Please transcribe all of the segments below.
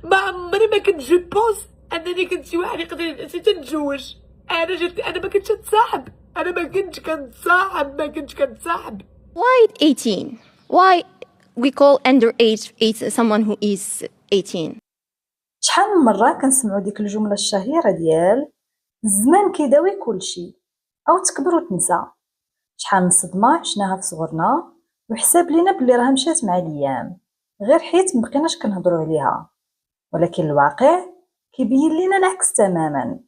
ما عمري ما كنت جو بونس انني كنت شي واحد يقدر نتزوج. انا ما كنتش نتصاحب، ما كنتش كنتصاحب. Why 18? Why we call underage someone who is 18? شحال من مرة كنسمعو ديك الجملة الشهيرة ديال الزمان كيداوي كلشي أو تكبر وتنسى. شحال من صدمة عشناها في صغرنا وحساب لينا بلي راها مشات مع الأيام غير حيت مبقيناش كنهضرو عليها، ولكن الواقع كيبين لينا العكس تماما.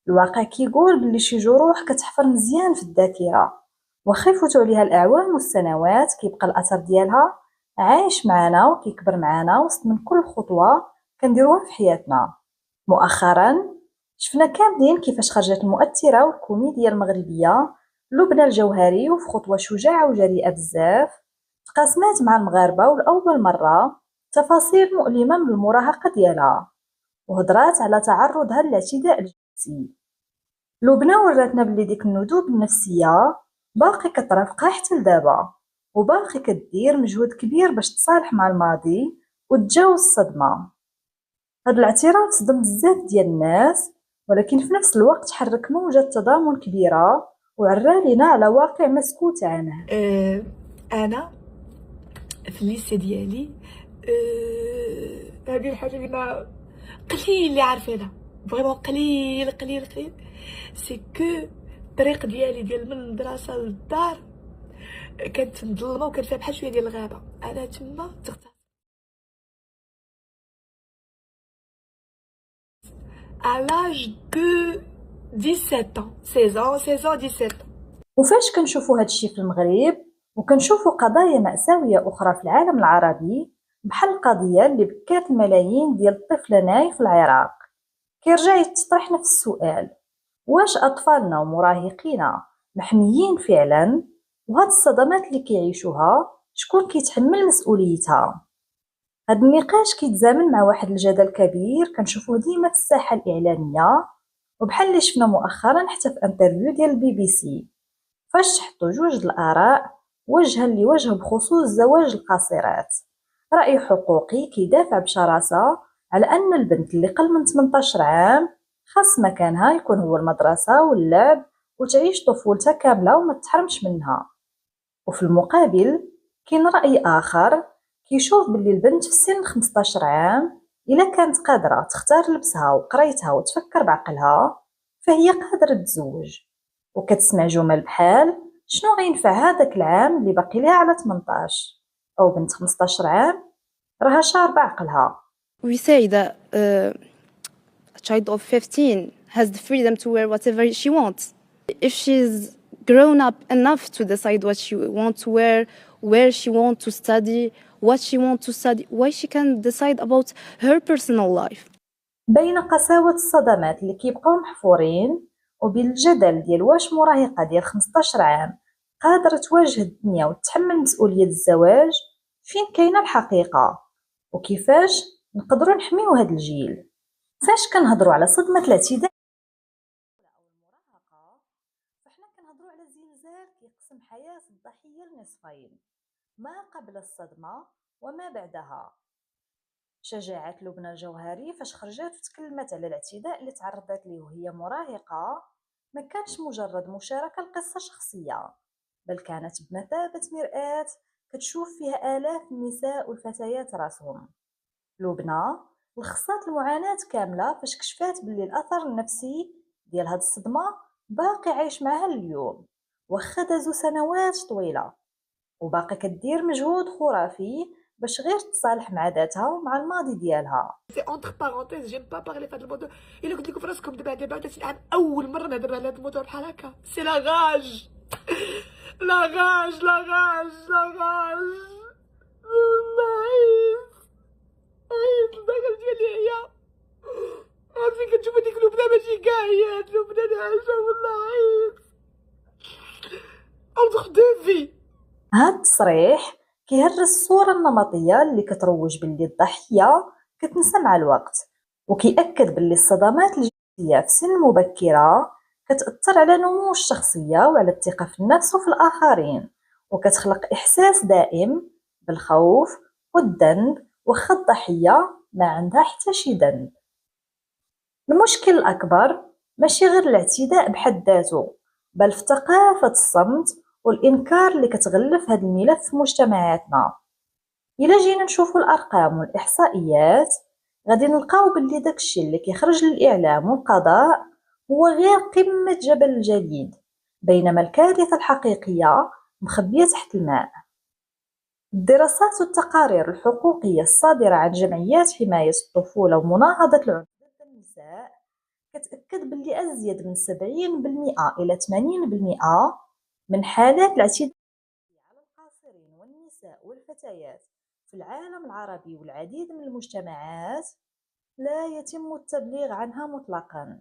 الواقع كيقول بلي شي جروح كتحفر مزيان في الذاكرة، واخا يفوتو عليها الأعوام والسنوات كيبقى الأثر ديالها عايش معانا وكيكبر معانا وسط من كل خطوة كنديروها في حياتنا. مؤخرا شفنا كاملين كيفاش خرجت المؤثرة والكوميديا المغربية لبنى الجوهري وفي خطوة شجاعة وجريئة بزاف تقاسمات مع المغاربة ولأول مرة تفاصيل مؤلمة من المراهقة ديالها، وهضرات على تعرضها للاعتداء الجنسي. لبنى وراتنا بلي ديك الندوب النفسية باقي كترافقها حتى لدابا، وباقي كدير مجهود كبير باش تصالح مع الماضي وتجاوز الصدمة. هاد الاعتراف صدم بزاف ديال الناس، ولكن في نفس الوقت حرك موجة تضامن كبيرة وعرالينا على واقع مسكوت عنه. انا في الليسي ديالي هذه الحاجه اللي قليل اللي عارفينها، فريمون قليل سي كو الطريق ديالي ديال من المدرسه للدار كانت مظلمه وكان فيها بحال شويه ديال الغابه. انا تما تغتسلت à l'âge de 17 ans 16 ans 17 ans. وفاش كنشوفوا هادشي في المغرب وكنشوفوا قضايا مأساوية أخرى في العالم العربي بحال القضية اللي بكات الملايين ديال الطفل ناي في العراق، كيرجع يتطرح نفس السؤال: واش أطفالنا ومراهقينا محميين فعلا؟ وهاد الصدمات اللي كيعيشوها شكون كيتحمل مسؤوليتها؟ هاد النقاش كيتزامن مع واحد الجدل كبير كنشوفوه ديما في الساحة الإعلامية، وبحال اللي شفنا مؤخرا حتى في انترفيو ديال البي بي سي فاش حطوا جوج الآراء وجها لوجه بخصوص زواج القاصرات. رأي حقوقي كيدافع بشراسة على أن البنت اللي قل من 18 عام خاص مكانها يكون هو المدرسة واللعب وتعيش طفولتها كاملة وما تحرمش منها. وفي المقابل كاين رأي آخر كيشوف باللي البنت في سن 15 عام إلا كانت قادرة تختار لبسها وقرايتها وتفكر بعقلها فهي قادرة تزوج. وكتسمع جمل بحال شنو غينفع هذاك العام اللي باقي ليها على 18، أو بنت 15 عام راها شاربة عقلها. We say that a child of 15 has the freedom to wear whatever she wants. If she's grown up enough to decide what she wants to wear, where she wants to study, what she wants to study, why she can decide about her personal life. بين قساوة الصدمات اللي كيبقاو محفورين وبين الجدل ديال واش مراهقة ديال 15 عام قادرة تواجه الدنيا وتحمل مسؤولية الزواج، فين كاينة الحقيقة؟ وكيفاش نقدروا نحميو هاد الجيل؟ فاش كنهضروا على صدمة الاعتداء أو المراهقة فحنا كنهضروا على زلزال كيقسم حياة الضحية لنصفين، ما قبل الصدمة وما بعدها. شجاعة لبنى الجوهري فاش خرجت وتكلمت على الاعتداء اللي تعرضت ليه وهي مراهقة ما كانش مجرد مشاركة لقصة شخصية، بل كانت بمثابة مرآة كتشوف فيها آلاف النساء والفتيات راسهم. لبنى لخصات المعاناة كاملة فاش كشفات باللي الأثر النفسي ديال هاد الصدمة باقي عايش معها اليوم واخا دازو سنوات طويلة، وباقي كدير مجهود خرافي باش غير تصالح مع ذاتها ومع الماضي ديالها. سي اونتر بارونتيز جيم با بارلي فهاد الموضوع. الا قلت لكم فراسكم دابا 30 عام اول مره نهضر على هاد الموضوع بحال هكا. سي لا غاج عيط الباكل ديالي هي عرفتي كتشوف هذيك لبنى ماشي كاع هي هاد لبنى عايشه والله عيط اونتر دو في. هاد التصريح كيهرس الصورة النمطية اللي كتروج باللي الضحية كتنسى مع الوقت، وكيأكد باللي الصدمات الجنسية في سن مبكرة كتأثر على نمو الشخصية وعلى الثقة في النفس وفي الآخرين، وكتخلق إحساس دائم بالخوف والذنب واخا الضحية ما عندها حتى شي ذنب. المشكل الأكبر ماشي غير الاعتداء بحد ذاته، بل في ثقافة الصمت والإنكار اللي كتغلف هذا الملف في مجتمعاتنا. إلا جينا نشوفو الأرقام والإحصائيات غادي نلقاو بلي داكشي اللي كيخرج للإعلام والقضاء هو غير قمة جبل الجليد، بينما الكارثة الحقيقية مخبية تحت الماء. الدراسات والتقارير الحقوقية الصادرة عن جمعيات حماية الطفولة ومناهضة العنف ضد النساء كتأكد بلي أزيد من 70% إلى 80% من حالات الاعتداء على القاصرين والنساء والفتيات في العالم العربي والعديد من المجتمعات لا يتم التبليغ عنها مطلقا.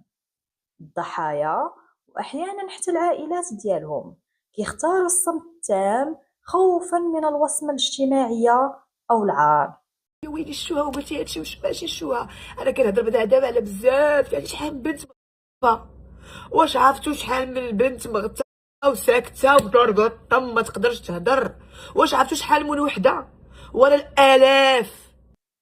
الضحايا وأحيانا حتى العائلات ديالهم كيختاروا الصمت التام خوفا من الوصمة الاجتماعية أو العار. يا ويلي الشوها وقلتي هادشي واش ماشي الشوها. انا كنهضر دابا على بزاف، يعني شحال من بنت مغتة. واش عرفتوا شحال من البنت مغتة وساكته وبرقطه ما تقدرش تهضر؟ واش عرفتوا شحال من وحده ولا الآلاف؟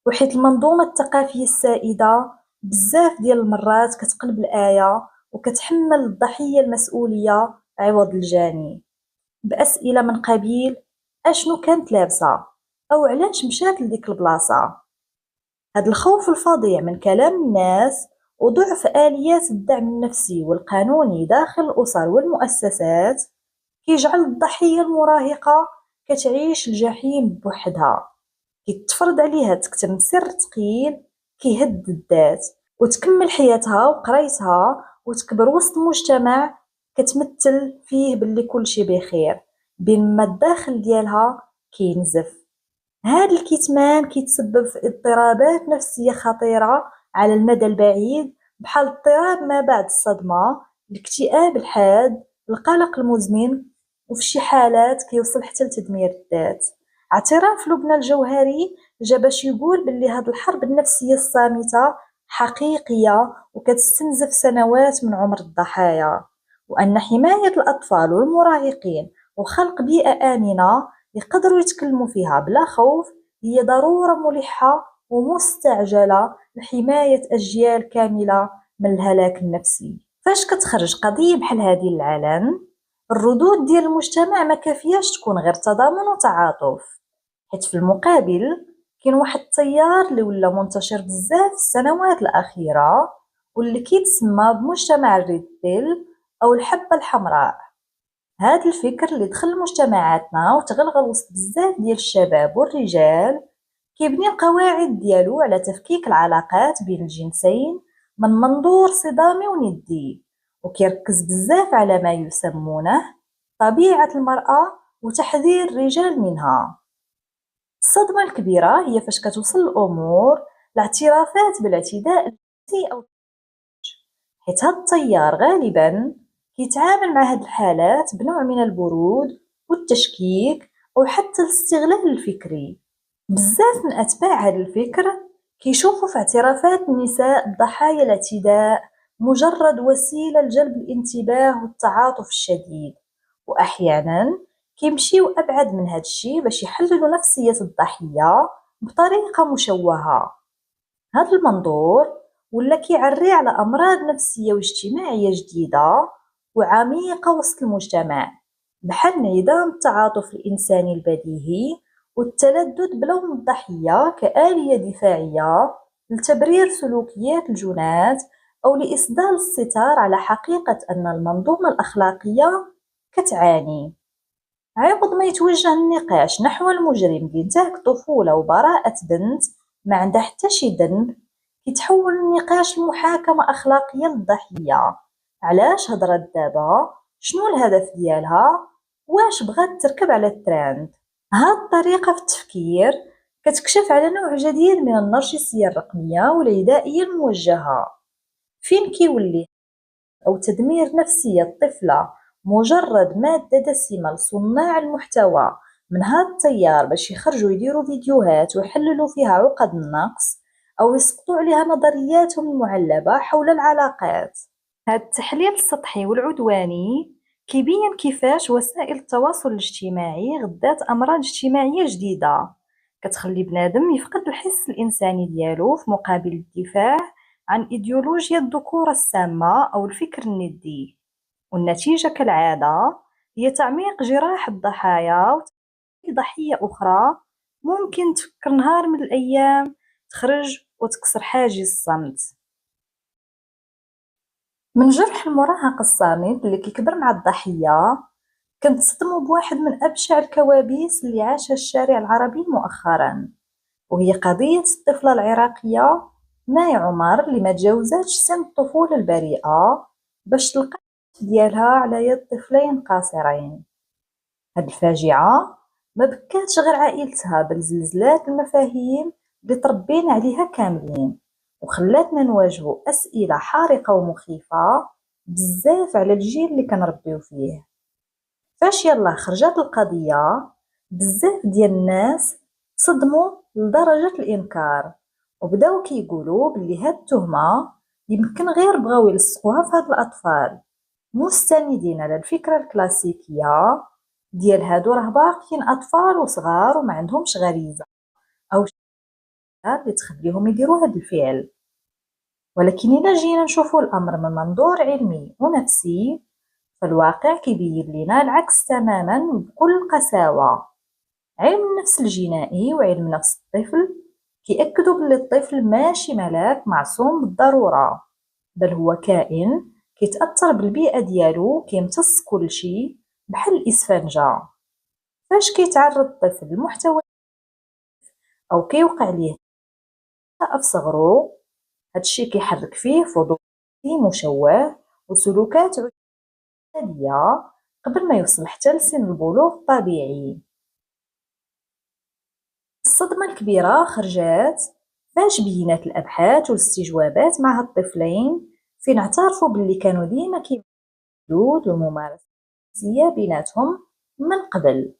وحيت المنظومة الثقافية السائدة بزاف ديال المرات كتقلب الآية وكتحمل الضحية المسؤولية عوض الجاني، بأسئلة من قبيل أشنو كانت لابسة أو علاش مشات لديك البلاصة. هاد الخوف الفظيع من كلام الناس وضعف آليات الدعم النفسي والقانوني داخل الأسر والمؤسسات كيجعل الضحية المراهقة كتعيش الجحيم بوحدها، كيتفرض عليها تكتم سر ثقيل كيهد الذات وتكمل حياتها وقرايتها وتكبر وسط مجتمع كتمثل فيه باللي كلشي بخير بينما الداخل ديالها كينزف. هاد الكتمان كيتسبب في اضطرابات نفسية خطيرة على المدى البعيد، بحال اضطراب ما بعد الصدمة، الاكتئاب الحاد، القلق المزمن، وفي شي حالات كيوصل حتى لتدمير الذات. اعتراف لبنى الجوهري جا باش يقول باللي هاد الحرب النفسية الصامتة حقيقية وكتستنزف سنوات من عمر الضحايا، وأن حماية الأطفال والمراهقين وخلق بيئة آمنة يقدروا يتكلموا فيها بلا خوف هي ضرورة ملحة ومستعجلة لحماية أجيال كاملة من الهلاك النفسي. فاش كتخرج قضية بحال هذه للعلن، الردود ديال المجتمع ما كافياش تكون غير تضامن وتعاطف، حيت في المقابل كاين واحد التيار اللي ولا منتشر بزاف في السنوات الأخيرة واللي كيتسمى بمجتمع الريد بيل أو الحبة الحمراء. هاد الفكر اللي دخل مجتمعاتنا وتغلغل وسط بزاف ديال الشباب والرجال كيبني القواعد ديالو على تفكيك العلاقات بين الجنسين من منظور صدامي وندي، وكيركز بزاف على ما يسمونه طبيعة المرأة وتحذير الرجال منها. الصدمة الكبيرة هي فاش كتوصل الأمور لاعترافات بالاعتداء الجنسي أو حيت هاد التيار غالبا كيتعامل مع هاد الحالات بنوع من البرود والتشكيك أو حتى الاستغلال الفكري. بزاف من أتباع هاد الفكر كيشوفوا في اعترافات النساء بضحايا الاعتداء مجرد وسيلة لجلب الانتباه والتعاطف الشديد، وأحيانا كيمشيو أبعد من هاد الشي باش يحللوا نفسية الضحية بطريقة مشوهة. هاد المنظور ولا كيعري على أمراض نفسية واجتماعية جديدة وعميقة وسط المجتمع، بحال انعدام التعاطف الإنساني البديهي والتلذذ بلوم الضحية كآلية دفاعية لتبرير سلوكيات الجنات أو لإسدال الستار على حقيقة أن المنظومة الأخلاقية كتعاني. عوض ما يتوجه النقاش نحو المجرم بإنتهاك طفولة وبراءة بنت ما عندها حتى شي ذنب، كيتحول النقاش لمحاكمة أخلاقية للضحية. علاش هضرت دابا؟ شنو الهدف ديالها؟ واش بغات تركب على الترند؟ هاد الطريقة في التفكير كتكشف على نوع جديد من النرجسية الرقمية والعدائية الموجهة، فين كيولي أو تدمير نفسية الطفلة مجرد مادة دسمة لصناع المحتوى من هاد التيار باش يخرجوا يديروا فيديوهات ويحللوا فيها عقد النقص أو يسقطوا عليها نظرياتهم المعلبة حول العلاقات. هاد التحليل السطحي والعدواني كيبين كيفاش وسائل التواصل الاجتماعي غدات أمراض اجتماعية جديدة كتخلي بنادم يفقد الحس الإنساني ديالو في مقابل الدفاع عن إيديولوجيا الذكورة السامة أو الفكر الندي، والنتيجة كالعادة هي تعميق جراح الضحايا وتخلي ضحية أخرى ممكن تفكر نهار من الأيام تخرج وتكسر حاجز الصمت. من جرح المراهق الصامت اللي كيكبر مع الضحية، كنتصدموا بواحد من أبشع الكوابيس اللي عاشها الشارع العربي مؤخرا، وهي قضية الطفلة العراقية ماي عمر اللي ما تجاوزاتش سن الطفولة البريئة باش تلقى ديالها على يد طفلين قاصرين. هاد الفاجعة ما بكاتش غير عائلتها بل زلزلات المفاهيم اللي تربينا عليها كاملين، وخلاتنا نواجهو أسئلة حارقة ومخيفة بزاف على الجيل اللي كنربيو فيه. فاش يلا خرجت القضية بزاف ديال الناس تصدموا لدرجة الإنكار، وبداو كيقولوا بلي هاد التهمة يمكن غير بغاو يلصقوها في هاد الأطفال، مستندين على الفكرة الكلاسيكية ديال هادو راه باقيين أطفال وصغار وما عندهمش غريزة أو اللي تخليهم يديروا هاد الفعل. ولكن إلا جينا نشوفوا الأمر من منظور علمي ونفسي، فالواقع كيبين لنا العكس تماما بكل قساوة. علم النفس الجنائي وعلم نفس الطفل كيأكدوا بلي الطفل ماشي ملاك معصوم بالضرورة، بل هو كائن كيتأثر بالبيئة ديالو كيمتص كلشي بحال الإسفنجة. فاش كيتعرض الطفل لمحتوى أو كيوقع ليه في صغرو، هادشي كيحرك فيه فضول مشوه وسلوكات عدوانية قبل ما يوصل حتى لسن البلوغ الطبيعي. الصدمة الكبيرة خرجات فاش بينات الأبحاث والاستجوابات مع هاد الطفلين فين اعترفوا باللي كانوا ديما كيمارسوا الممارسة الجنسية بيناتهم من قبل،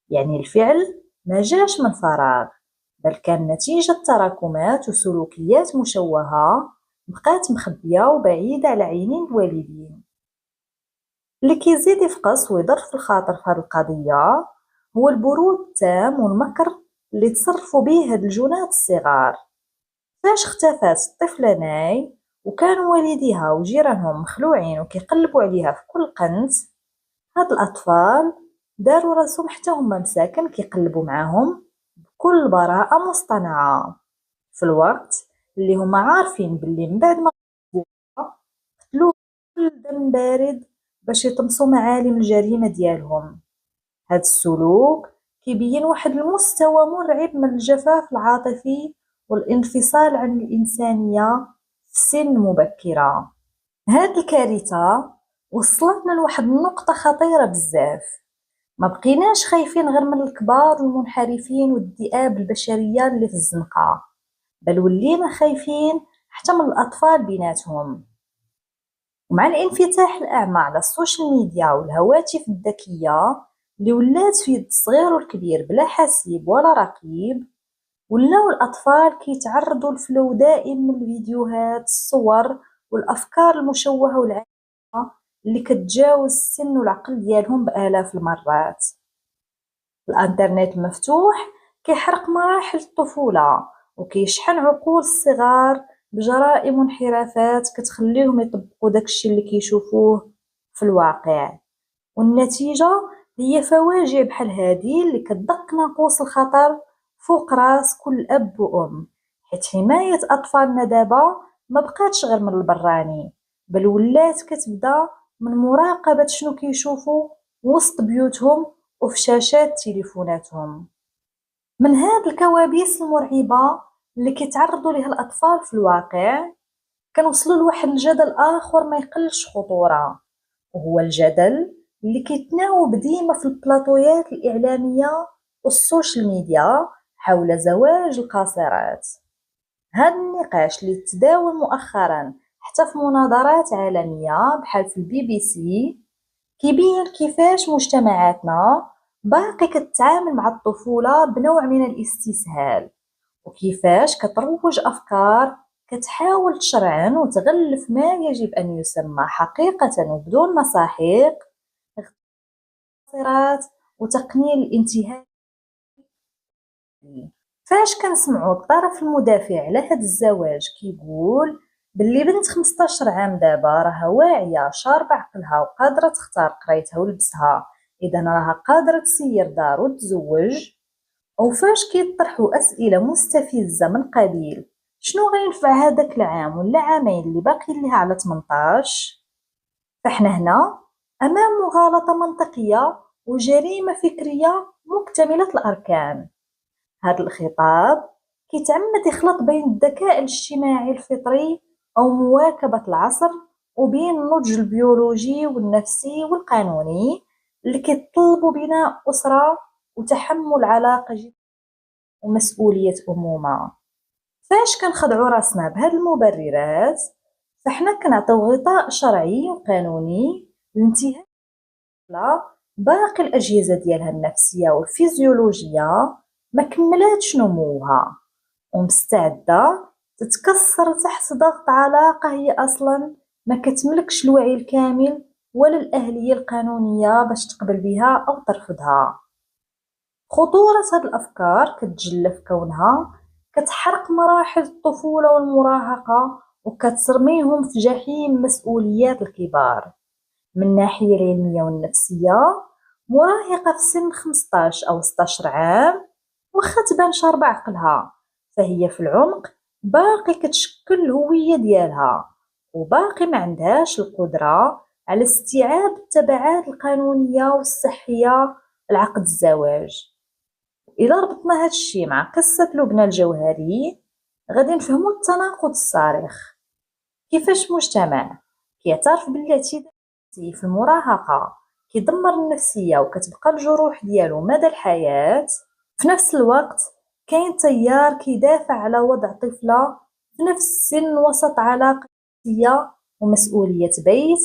يعني الفعل ما جاش من فراغ بل كان نتيجة تراكمات وسلوكيات مشوهة بقات مخبية وبعيدة على عينين الوالدين. اللي كيزيد يفقس ويضر في الخاطر في هاد القضية هو البرود التام والمكر اللي تصرفوا به هاد الجنات الصغار. فاش اختفات الطفلة ناي وكانوا والديها وجيرانهم مخلوعين وكيقلبوا عليها في كل قنت، هاد الأطفال داروا راسهم حتى هما مساكن كيقلبوا معاهم بكل براءة مصطنعة، في الوقت اللي هما عارفين باللي من بعد ما قتلوه بكل دم بارد باش يطمسوا معالم الجريمة ديالهم. هاد السلوك كيبين واحد المستوى مرعب من الجفاف العاطفي والانفصال عن الإنسانية في سن مبكرة. هاد الكارثة وصلتنا لواحد النقطة خطيرة بزاف، ما بقيناش خايفين غير من الكبار والمنحرفين والذئاب البشرية اللي في الزنقة، بل ولينا خايفين حتى من الأطفال بيناتهم. ومع الانفتاح الأعمى على السوشيال ميديا والهواتف الذكية اللي ولات في يد الصغير والكبير بلا حسيب ولا رقيب، ولاو الأطفال كيتعرضوا لفلو دائم من الفيديوهات الصور والأفكار المشوهة والعابرة اللي كتجاوز السن والعقل ديالهم بآلاف المرات. الانترنت المفتوح كيحرق مراحل الطفولة وكيشحن عقول الصغار بجرائم وانحرافات كتخليهم يطبقوا داكشي اللي كيشوفوه في الواقع، والنتيجة هي فواجع بحال هادي اللي كتدق ناقوس الخطر فوق راس كل أب وأم، حيت حماية أطفالنا دابا ما بقاتش غير من البراني بل ولات كتبدا من مراقبة شنو كيشوفوا وسط بيوتهم وفي شاشات تليفوناتهم. من هاد الكوابيس المرعبة اللي كيتعرضوا ليها الأطفال في الواقع كنوصلوا لواحد الجدل آخر ما يقلش خطورة، وهو الجدل اللي كيتناوب ديما في البلاطويات الإعلامية والسوشيال ميديا حول زواج القاصرات. هذا النقاش اللي تداول مؤخرا حتى في مناظرات عالمية بحال في البي بي سي كيبين كيفاش مجتمعاتنا باقي كتعامل مع الطفولة بنوع من الاستسهال، وكيفاش كتروج أفكار كتحاول تشرعن وتغلف ما يجب أن يسمى حقيقة وبدون مساحيق اغتصارات وتقنين الانتهاك. فاش كنسمعوا الطرف المدافع على هذا الزواج كيقول باللي بنت 15 عام دابا راها واعيه شاربه عقلها وقادره تختار قرايتها ولبسها، اذا راها قادره تسير دار وتزوج، او فاش كيطرحوا اسئله مستفزه من قبيل شنو غينفع هذاك العام ولا عامين اللي باقي ليها على 18، فاحنا هنا امام مغالطه منطقيه وجريمه فكريه مكتمله الاركان. هذا الخطاب كيتعمد يخلط بين الذكاء الاجتماعي الفطري أو مواكبة العصر وبين النضج البيولوجي والنفسي والقانوني اللي كيطلبوا بناء أسرة وتحمل علاقة ومسؤولية أمومة. فاش كنخدعوا راسنا بهاد المبررات فاحنا كنعطيو غطاء شرعي وقانوني لانتهاء باقي الأجهزة ديالها النفسية والفيزيولوجية ما كملاتش نموها ومستعدة تتكسر تحت ضغط علاقة هي أصلا ما كتملكش الوعي الكامل ولا الأهلية القانونية باش تقبل بها أو ترفضها. خطورة هاد الأفكار كتجلى في كونها كتحرق مراحل الطفولة والمراهقة وكترميهم في جحيم مسؤوليات الكبار. من الناحية العلمية والنفسية مراهقة في سن 15 أو 16 عام واخا تبان شاربة عقلها فهي في العمق باقي كتشكل الهوية ديالها وباقي ما عندهاش القدرة على استيعاب التبعات القانونية والصحية لعقد الزواج. إلا ربطنا هاد الشي مع قصة لبنى الجوهري غادي نفهمو التناقض الصارخ. كيفاش مجتمع كيعترف بالاعتداء في المراهقة كيدمر النفسية وكتبقى الجروح ديالو مدى الحياة، في نفس الوقت كاين تيار كيدافع على وضع طفلة في نفس السن وسط علاقة نفسية ومسؤولية بيت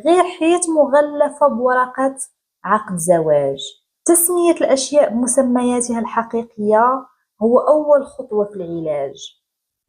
غير حيت مغلفة بورقة عقد زواج. تسمية الأشياء بمسمياتها الحقيقية هو أول خطوة في العلاج.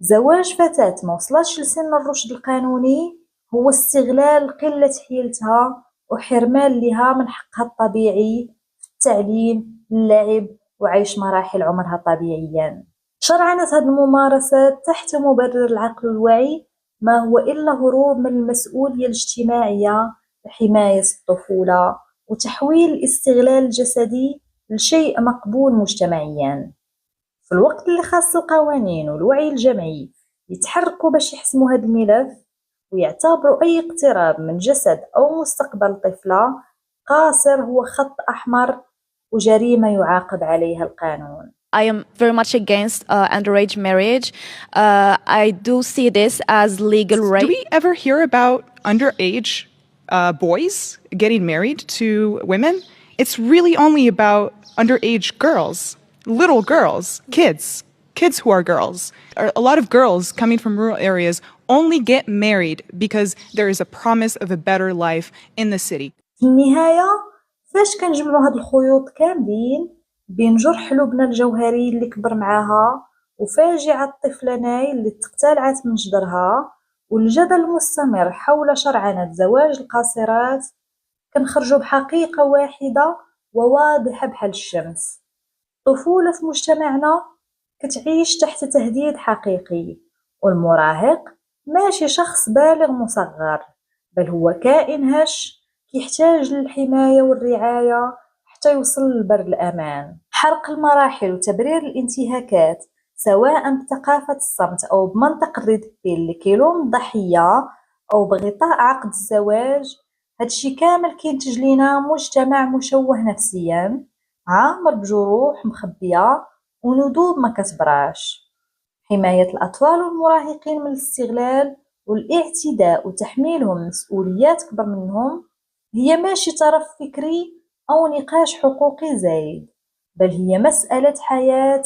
زواج فتاة ما وصلتش لسن الرشد القانوني هو استغلال قلة حيلتها وحرمان لها من حقها الطبيعي في التعليم، اللعب وعيش مراحل عمرها طبيعيا. شرعنت هذه الممارسات تحت مبرر العقل والوعي ما هو إلا هروب من المسؤولية الاجتماعية لحماية الطفولة وتحويل الاستغلال الجسدي لشيء مقبول مجتمعيا. في الوقت اللي خاص القوانين والوعي الجمعي يتحركوا باش يحسموا هذا الملف ويعتبروا أي اقتراب من جسد أو مستقبل طفلة قاصر هو خط أحمر وجريمة يعاقب عليها القانون. I am very much against underage marriage. I do see this as legal rape. Do we ever hear about underage boys getting married to women? It's really only about underage girls, little girls, kids who are girls. A lot of girls coming from rural areas only get married because there is a promise of a better life in the city. في النهاية فاش كنجمعوا هاد الخيوط كاملين بين جرح لبنى الجوهري اللي كبر معاها وفاجعة الطفلة ناي اللي تقتلعت من جدرها والجدل المستمر حول شرعنة زواج القاصرات كنخرجوا بحقيقة واحدة وواضحة بحال الشمس. الطفولة في مجتمعنا كتعيش تحت تهديد حقيقي والمراهق ماشي شخص بالغ مصغر بل هو كائن هش كيحتاج للحماية والرعاية حتى يوصل لبر الأمان. حرق المراحل وتبرير الانتهاكات سواء بثقافة الصمت أو بمنطق الريدبيل اللي كيلوم الضحية أو بغطاء عقد الزواج هادشي كامل كينتج لينا مجتمع مشوه نفسيا عامر بجروح مخبية وندوب ما كتبراش. حماية الأطفال والمراهقين من الاستغلال والاعتداء وتحميلهم مسؤوليات كبر منهم هي ماشي طرف فكري أو نقاش حقوقي زايد بل هي مسألة حياة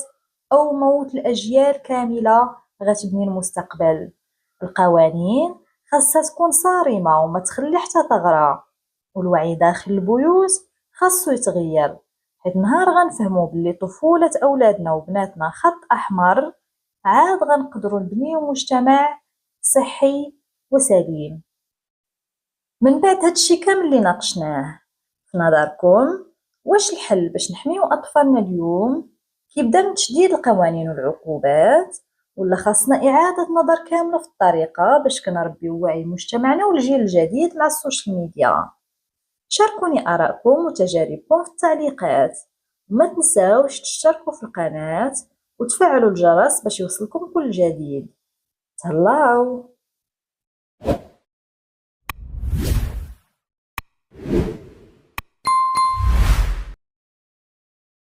أو موت الأجيال كاملة غتبني المستقبل. القوانين خاصها تكون صارمة وما تخلي حتى ثغرة والوعي داخل البيوت خاصو يتغير حيت نهار غنفهمو بلي طفولة أولادنا وبناتنا خط أحمر عاد غنقدروا نبنيو مجتمع صحي وسليم. من بعد هادشي كامل اللي ناقشناه في نظركم واش الحل باش نحميو أطفالنا اليوم كيبدا من تشديد القوانين والعقوبات، ولا خاصنا إعادة نظر كاملة في الطريقة باش كنربيو وعي مجتمعنا والجيل الجديد مع السوشيال ميديا. شاركوني آراءكم وتجاربكم في التعليقات، وما تنساوش تشتركوا في القناة وتفعلوا الجرس باش يوصلكم كل جديد. تهلاو.